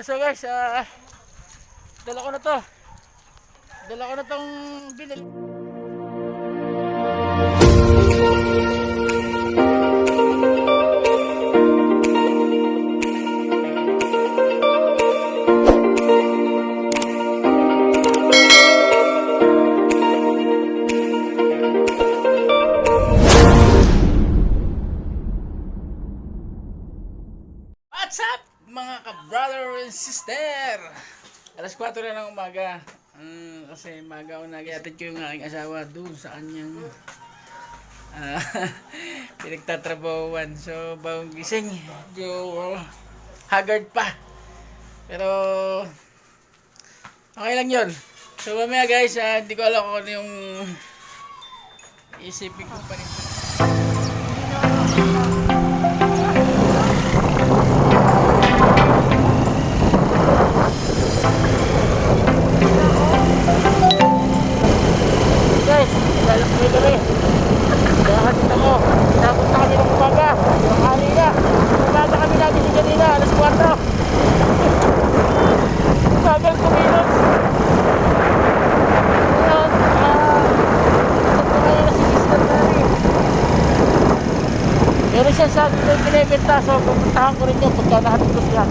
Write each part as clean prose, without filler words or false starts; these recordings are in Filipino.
So guys, dala ko na to. Dala ko na tong binili. What's up mga ka-brother and sister? Alas 4 na ng umaga. Kasi maga ako nag-iatid ko yung aking asawa doon sa kanyang pinagtatrabahuan. So bagong gising, medyo haggard pa. Pero okay lang yun. So mamaya guys, hindi ko alam kung ano yung isipin ko pa rin. Lalakbay kami. Kaya hatid ako. Napunta kami ng umaga. Yung kanina. Umaga kami natin si kanina. Alas 4. Bagal kumilos. Ngayon, ito ngayon na si Sister Mary. Pero siya sabi ko yung pinibenta. So pupuntahan ko rin yun pagka nahatid ko siya.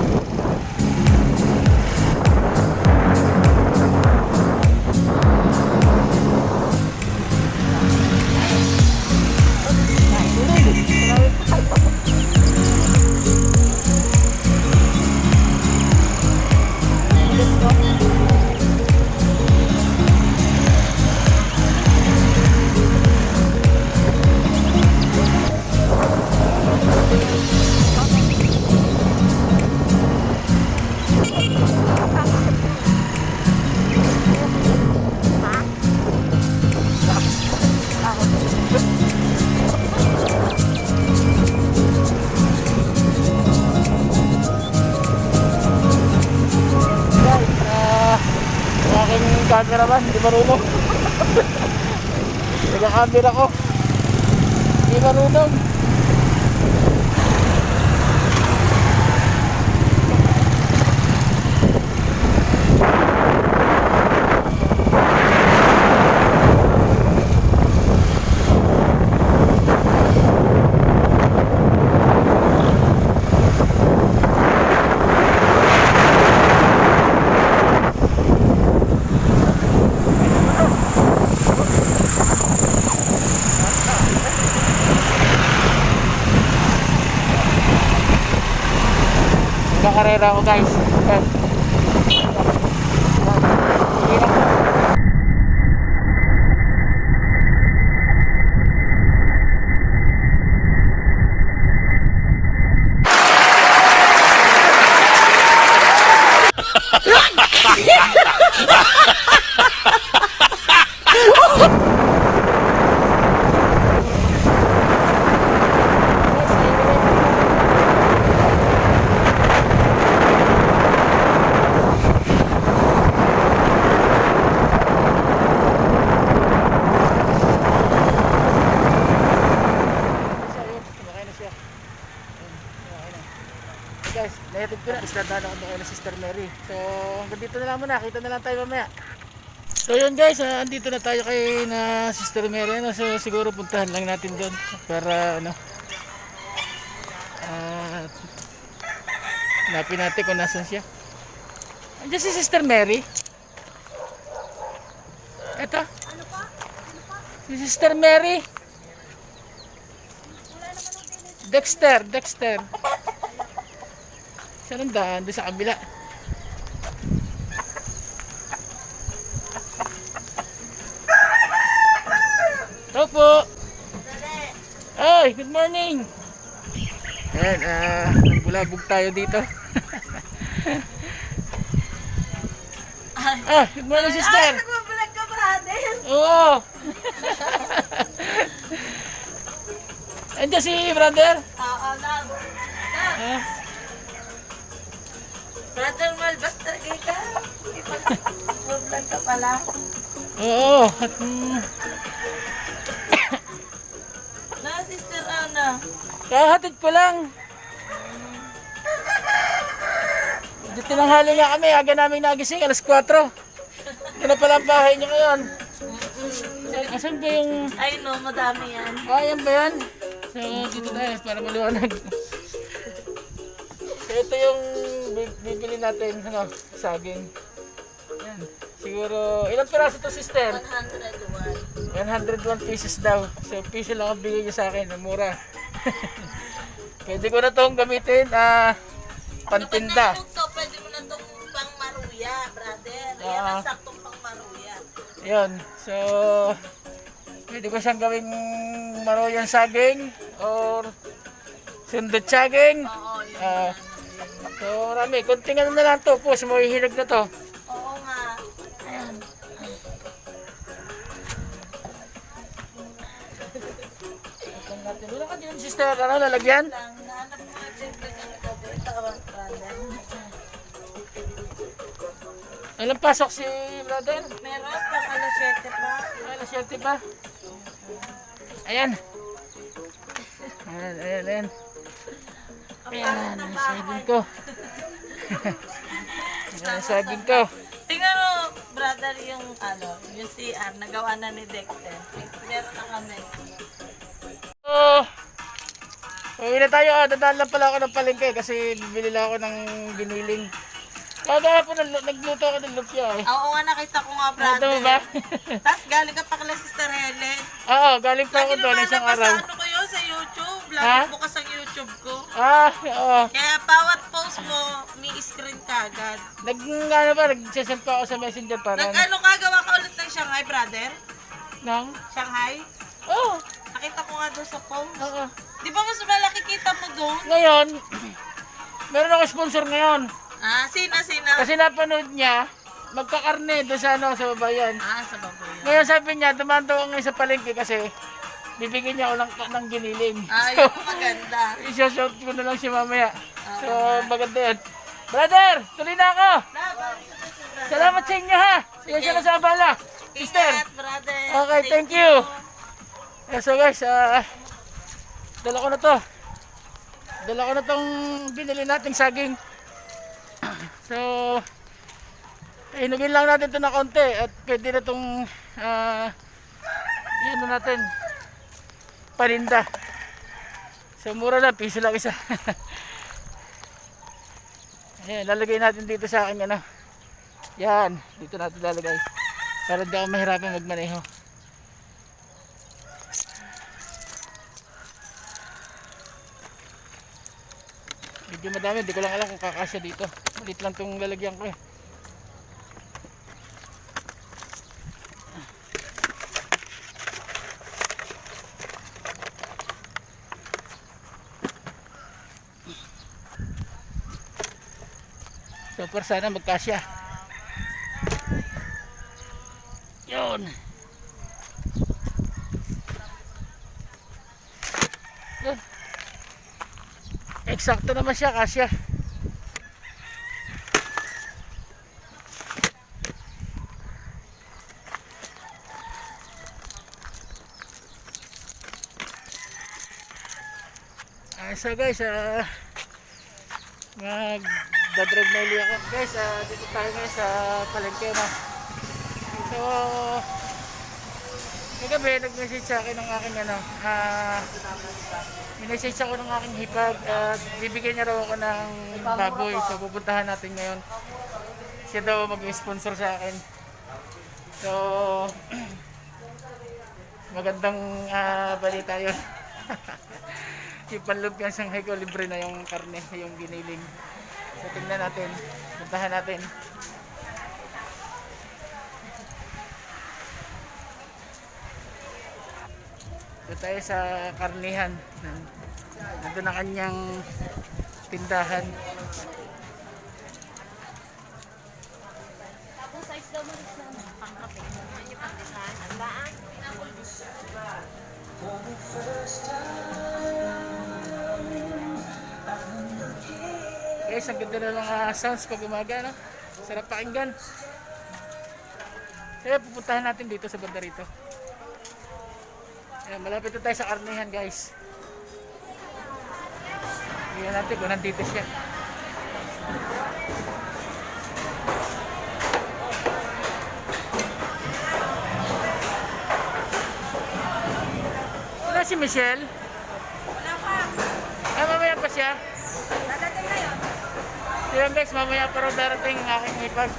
Camera ba? Hindi marunong. Nagka-camera ko. Hindi marunong. Karera ako guys. Guys, naitid ko na, isladaan ako kay Sister Mary. So, hanggang dito na lang muna, kita na lang tayo mamaya. So yun guys, andito na tayo kay na Sister Mary. So siguro puntahan lang natin doon para hanapin natin kung nasan siya. Andiyan si Sister Mary. Eto. Ano pa? Si Sister Mary. Dexter. Saan ang daan? Doon sa kabila. Hello po. Ay, good morning. Ayan, nagbulabog tayo dito. Good morning sister. Nagbablog ka brother. Oo. Andiyan si brother? Oo, love. Brother Mal, basta kay ka. Nagbablog ka pala. Oo. Na, Sister Ana. Kahatid ko lang. Hindi tinanghali nga kami, aga namin nagising, alas 4. Ito na pala ang bahay niyo ngayon. Asan ba yung... Ay no, madami yan. Ayan ba yan? So, dito tayo para maliwanag. So, ito yung bibili natin, ano, saging. Yan. Siguro, ilang piraso to, sister? 101. 101 pieces daw. So, piso lang ang bigay niya sa akin, mura. Pwede ko na itong gamitin, pantinda. Pwede mo na itong pang maruya, brother. Yan ang saktong pang maruya. Yun. So, pwede ko siyang gawing maroyan saging or sundot saging. Oo, yun. So, marami. Kunting ano na lang to. Pus, mahihinog na to. Oo nga. Ayan. Ito natin. Wala ka din, sister. Ano, lalagyan? Lang, nahanap mo nga din ka brother. Alam pasok si brother? Meron pang alas 7 pa. Alas 7 pa. Ayan. Ayan. Ayan, ang saging ko. Ayan, ang saging ko. Tingnan mo, brother, yung yung CR, nagawa na ni Dexter. Meron na kami. So, uwi na tayo. Dadaan lang pala ako ng palengke kasi bibili lang ako ng giniling. Kagahapon nagluto ako ng lumpia eh. Oo nga, nakita ko nga, brother. Ano ba? Tapos galing ka pa kala Sister Helen. Oo, galing pa ako Lagi doon isang lumalabas araw. sa ano ko yun, sa YouTube. Ha? Lagi bukas ang YouTube ko. Oo. Kaya bawat post mo, may screen ka agad. Ano ba, nagsasend pa ako sa messenger para Nag-ano ka, gawa ka ulit ng Shanghai, brother? nang? Shanghai? Oo. Nakita ko nga doon sa post. Oo. Di ba mas malaki kita mo doon? Ngayon, meron ako sponsor ngayon. Ah, sina? Kasi napanood niya, magkakarne doon sa ano, sa babayan. Ah, sa baboy. Ngayon sabi niya, dumaan daw ako ngayon sa palengke kasi bibigyan niya ako ng giniling. Ah, So, yun maganda. isa-short ko na lang siya mamaya. So, maganda yun. Brother, tuloy na ako. Salamat sa inyo ha. Sige siya na sa abala. Sister. Ingat, brother. Okay, thank you. So guys, dala ko na to. Dala ko na tong binili nating saging. So, hinugin lang natin ito na konti at pwede na itong yan na natin paninda. So, mura na, piso lang isa. Ayan, lalagay natin dito sa akin ano. Yan, dito natin lalagay para hindi ako mahirapan magmaneho. Medyo madami, hindi ko lang alam kung kakasya dito. Malit lang itong lalagyan ko eh. So para sana magkasya. Yun. Yun. Eksakto naman siya, kasya. So guys, mag-drive na ulit ako. Guys, dito tayo ngayon sa palengke na. So, kagabi nag-message sa akin ng aking minessage ako ng aking hipag at bibigyan niya raw ako ng baboy. So pupuntahan natin ngayon. Siya daw mag-sponsor sa akin. So magandang balita yun. Yung panlumpiang Shanghai ko, libre na yung karne, yung giniling. So tingnan natin, puntahan natin. Ito tayo sa karnihan. Nandun ang kanyang tindahan. Guys, ang ganda na mga sounds pag umaga, no? Sarap pakinggan. Kaya pupuntahan natin dito sa banda rito. Ayan, malapit na tayo sa karnihan, guys. Tingnan natin kung nandito siya. Wala si Michelle? Wala pa. Ah, mamaya pa siya. Dadating na yun. So yun guys, mamaya pa raw darating ang aking ipag.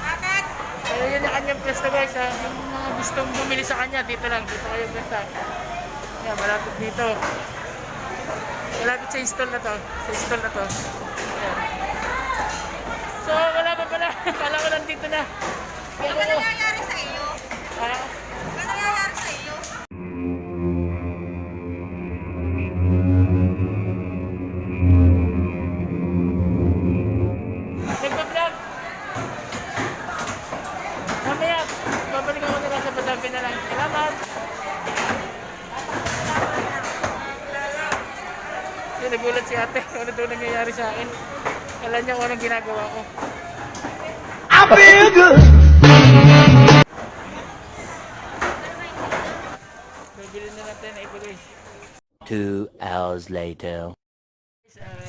Bakit? So yun yung kanyang pwesto guys. Yung mga gustong bumili sa kanya, dito lang. Dito kayo pwesto. Yan, malapit dito. Malapit sa install na to. Sa install na to. Yan. So wala pa pala. Kala ko lang dito na. Kaya Ano ko. nangyayari sa iyo? Ah, Ano nangyayari sa iyo? nagpa-vlog. Mamaya, babalik ako nila sa Padabi na lang. Salamat. So, nagulat si ate kung ano daw nangyayari sa akin. Kala niya kung anong ginagawa ko. I feel good. Bibili na natin na iba guys. 2 hours later.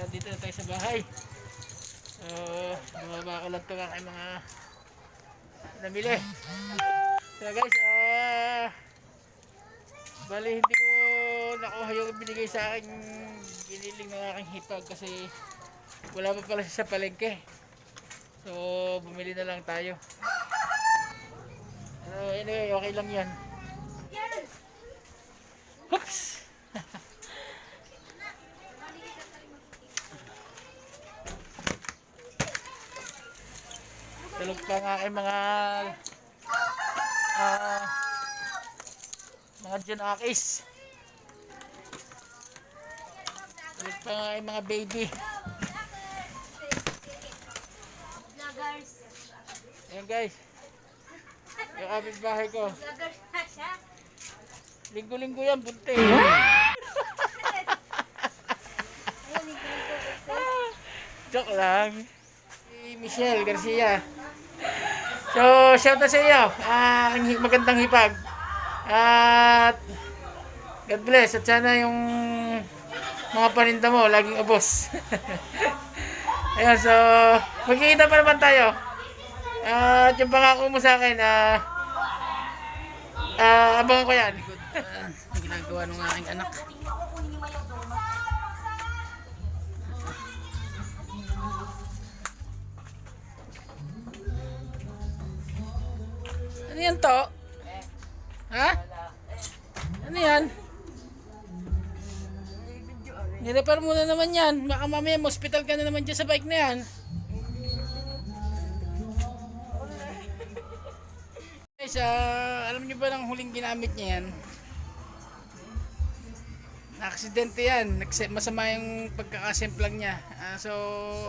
Dito na tayo sa bahay. So, bumaba ko lang ito aking mga namili. So guys, bali hindi ko nakuha yung binigay sa akin giniling ng aking hipag kasi wala pa pala siya sa palengke. So, bumili na lang tayo. Anyway, okay lang yan. Oops! Tulog pa nga aking mga Junakis. Tulog pa nga aking mga baby. Vloggers. Ayan guys. Yung kapitbahay ko. Vloggers na siya. Linggo-linggo yan, bunte. Joke lang. Si Michelle Garcia. So, shout out sa iyo. Magandang hipag. At God bless. At sana yung mga paninda mo laging ubos. Ayan, so magkikita pa naman tayo. At yung pangako mo sa akin, abangan ko yan. Ginagawa ng aking anak. Ano yan to? Ha? Ano yan? Nirepair muna naman yan. Baka mamaya hospital ka na naman dyan sa bike na yan. Guys, alam niyo ba ng huling ginamit niya yan? Na-aksidente yan. Masama yung pagkakasimplang niya. So,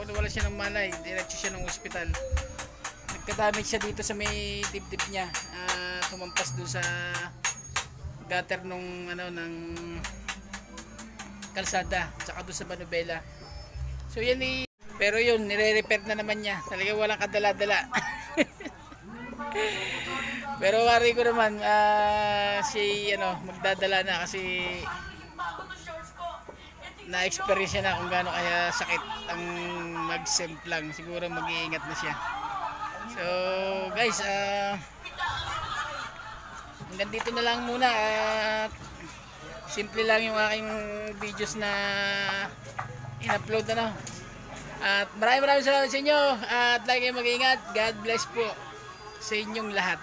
nawala siya ng malay. Diretso siya ng ospital. Nagka-damage siya dito sa may dibdib niya. Tumampas doon sa gutter nung ng kalsada, tsaka doon sa Manubela. So yan pero yun, nire-repair na naman niya. Talaga walang kadala-dala. Pero wari ko naman magdadala na kasi na-experience na kung gaano kaya sakit ang mag-semplang. Siguro mag-iingat na siya. So guys, hanggang dito na lang muna. Simple lang yung aking videos na in-upload At maraming salamat sa inyo. At lagi mag-ingat. God bless po sa inyong lahat.